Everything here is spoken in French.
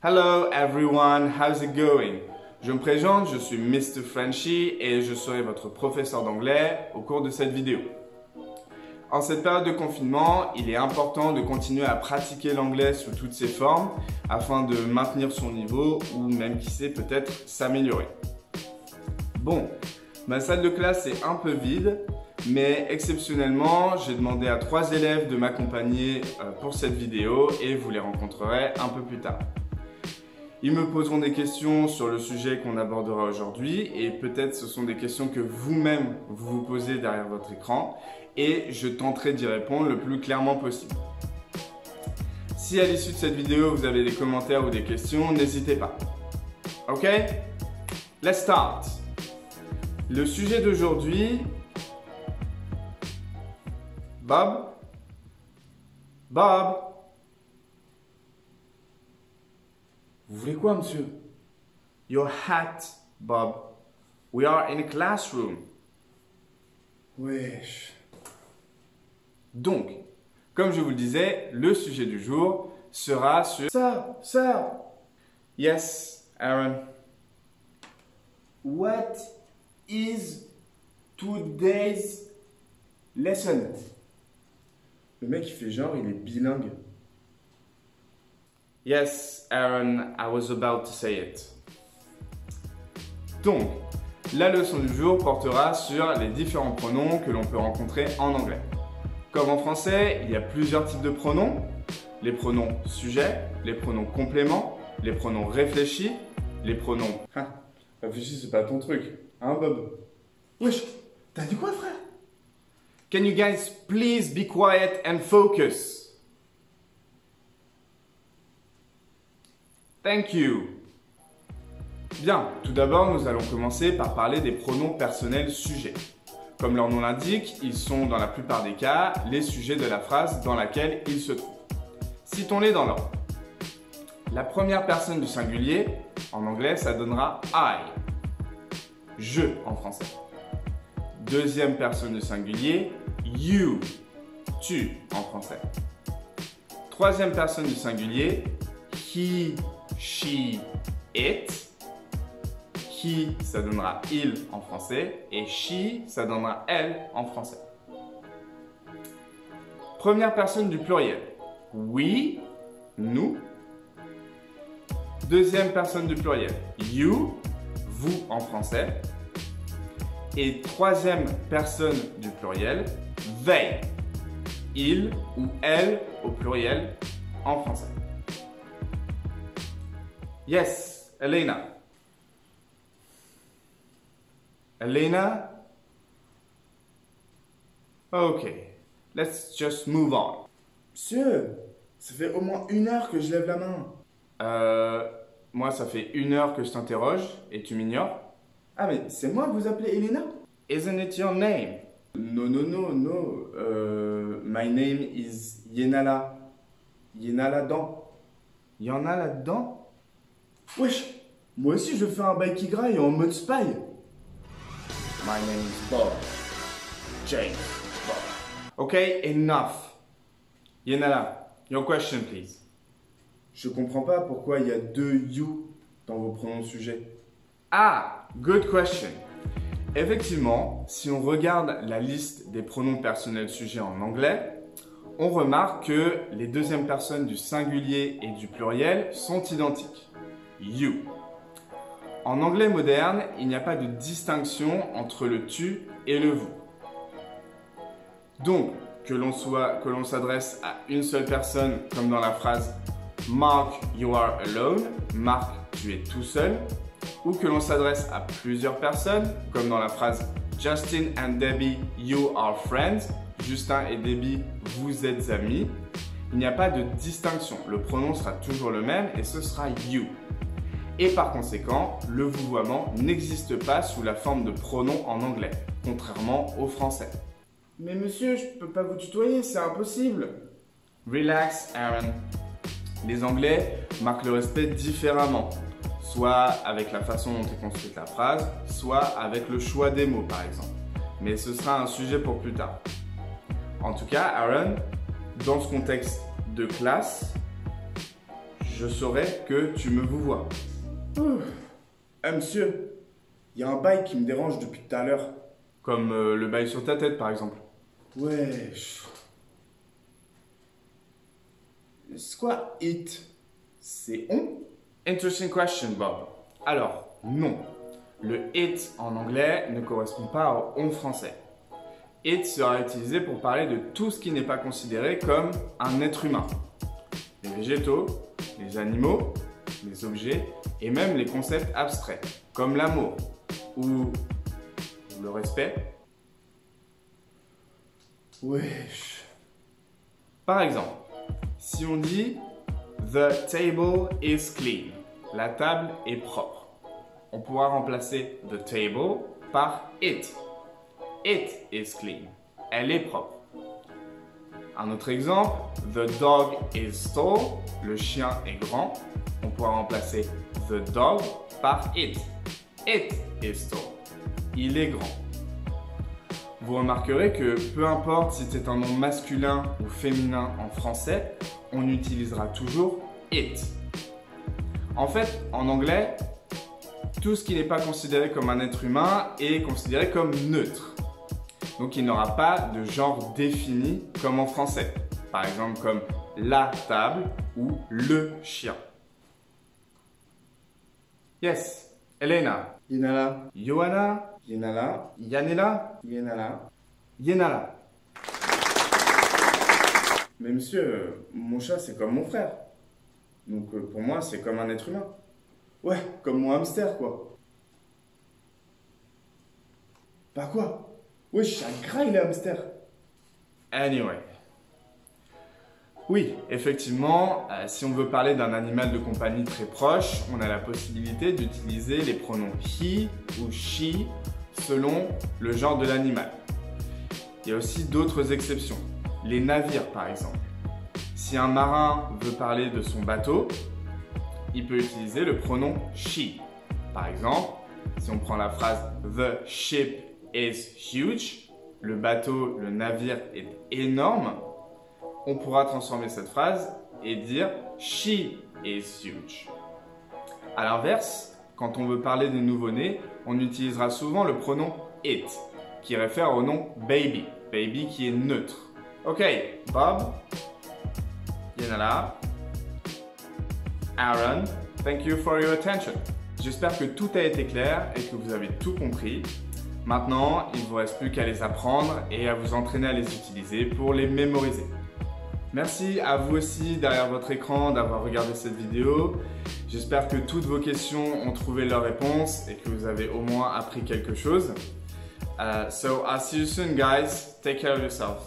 Hello everyone, how's it going? Je me présente, je suis Mr. Frenchy et je serai votre professeur d'anglais au cours de cette vidéo. En cette période de confinement, il est important de continuer à pratiquer l'anglais sous toutes ses formes afin de maintenir son niveau ou même qui sait peut-être s'améliorer. Bon, ma salle de classe est un peu vide, mais exceptionnellement, j'ai demandé à 3 élèves de m'accompagner pour cette vidéo et vous les rencontrerez un peu plus tard. Ils me poseront des questions sur le sujet qu'on abordera aujourd'hui et peut-être ce sont des questions que vous-même vous posez derrière votre écran et je tenterai d'y répondre le plus clairement possible. Si à l'issue de cette vidéo vous avez des commentaires ou des questions, n'hésitez pas. Ok? Let's start! Le sujet d'aujourd'hui... Bob? Bob? Vous voulez quoi, monsieur? Your hat, Bob. We are in a classroom. Wesh. Donc, comme je vous le disais, le sujet du jour sera sur... Sir. Yes, Aaron. What is today's lesson? Le mec, il fait genre, il est bilingue. Yes, Aaron, I was about to say it. Donc, la leçon du jour portera sur les différents pronoms que l'on peut rencontrer en anglais. Comme en français, il y a plusieurs types de pronoms. Les pronoms sujets, les pronoms compléments, les pronoms réfléchis, les pronoms... Réfléchis, c'est pas ton truc. Hein, Bob? Wesh, t'as dit quoi, frère? Can you guys please be quiet and focus? Thank you. Bien, tout d'abord, nous allons commencer par parler des pronoms personnels sujets. Comme leur nom l'indique, ils sont dans la plupart des cas les sujets de la phrase dans laquelle ils se trouvent. Citons-les dans l'ordre. La première personne du singulier, en anglais, ça donnera I. Je en français. Deuxième personne du singulier, you. Tu en français. Troisième personne du singulier, he, she, it. He, ça donnera il en français et she, ça donnera elle en français. Première personne du pluriel, we, nous. Deuxième personne du pluriel, you, vous en français. Et troisième personne du pluriel, they, il ou elle au pluriel en français. Yes, Elena. Elena? Okay, let's just move on. Monsieur, ça fait au moins 1 heure que je lève la main. Moi, ça fait 1 heure que je t'interroge et tu m'ignores. Ah, mais c'est moi que vous appelez Elena? Isn't it your name? No. My name is Yenala. Yenala Dan. Y en a là-dedans? Wesh, moi aussi je fais un bail qui graille en mode spy. My name is Bob. James Bob. Okay, enough. Yenala, your question please. Je comprends pas pourquoi il y a 2 you dans vos pronoms sujets. Ah, good question. Effectivement, si on regarde la liste des pronoms personnels sujets en anglais, on remarque que les deuxièmes personnes du singulier et du pluriel sont identiques. You. En anglais moderne, il n'y a pas de distinction entre le tu et le vous. Donc, que l'on s'adresse à une seule personne, comme dans la phrase Mark, you are alone, Mark, tu es tout seul, ou que l'on s'adresse à plusieurs personnes, comme dans la phrase Justin and Debbie, you are friends, Justin et Debbie, vous êtes amis, il n'y a pas de distinction. Le pronom sera toujours le même et ce sera you. Et par conséquent, le vouvoiement n'existe pas sous la forme de pronom en anglais, contrairement au français. Mais monsieur, je peux pas vous tutoyer, c'est impossible. Relax, Aaron. Les Anglais marquent le respect différemment, soit avec la façon dont est construite la phrase, soit avec le choix des mots par exemple. Mais ce sera un sujet pour plus tard. En tout cas, Aaron, dans ce contexte de classe, je saurai que tu me vous vois. Monsieur, il y a un bail qui me dérange depuis tout à l'heure. Comme le bail sur ta tête, par exemple. Wesh. C'est quoi it? C'est on? Interesting question, Bob. Alors, non. Le it en anglais ne correspond pas au on français. It sera utilisé pour parler de tout ce qui n'est pas considéré comme un être humain. Les végétaux, les animaux, les objets et même les concepts abstraits, comme l'amour ou le respect. Wesh. Par exemple, si on dit The table is clean, la table est propre, on pourra remplacer the table par it. It is clean, elle est propre. Un autre exemple, the dog is tall, le chien est grand, on pourra remplacer the dog par it. It is tall, il est grand. Vous remarquerez que peu importe si c'est un nom masculin ou féminin en français, on utilisera toujours it. En fait, en anglais, tout ce qui n'est pas considéré comme un être humain est considéré comme neutre. Donc il n'aura pas de genre défini comme en français. Par exemple comme la table ou le chien. Yes, Elena. Yenala. Johanna. Yenala. Yanela. Yenala. Yenala. Mais monsieur, mon chat c'est comme mon frère. Donc pour moi c'est comme un être humain. Ouais, comme mon hamster quoi. Bah quoi? Ouais, chagrin il est hamster. Anyway. Oui, effectivement, si on veut parler d'un animal de compagnie très proche, on a la possibilité d'utiliser les pronoms he ou she selon le genre de l'animal. Il y a aussi d'autres exceptions. Les navires, par exemple. Si un marin veut parler de son bateau, il peut utiliser le pronom she. Par exemple, si on prend la phrase « The ship is huge », le bateau, le navire est énorme, on pourra transformer cette phrase et dire « She is huge ». A l'inverse, quand on veut parler des nouveau-nés, on utilisera souvent le pronom « it » qui réfère au nom « baby », baby qui est neutre. Ok, Bob, Yenala, Aaron, thank you for your attention. J'espère que tout a été clair et que vous avez tout compris. Maintenant, il ne vous reste plus qu'à les apprendre et à vous entraîner à les utiliser pour les mémoriser. Merci à vous aussi derrière votre écran d'avoir regardé cette vidéo. J'espère que toutes vos questions ont trouvé leur réponse et que vous avez au moins appris quelque chose. So I'll see you soon guys. Take care of yourselves.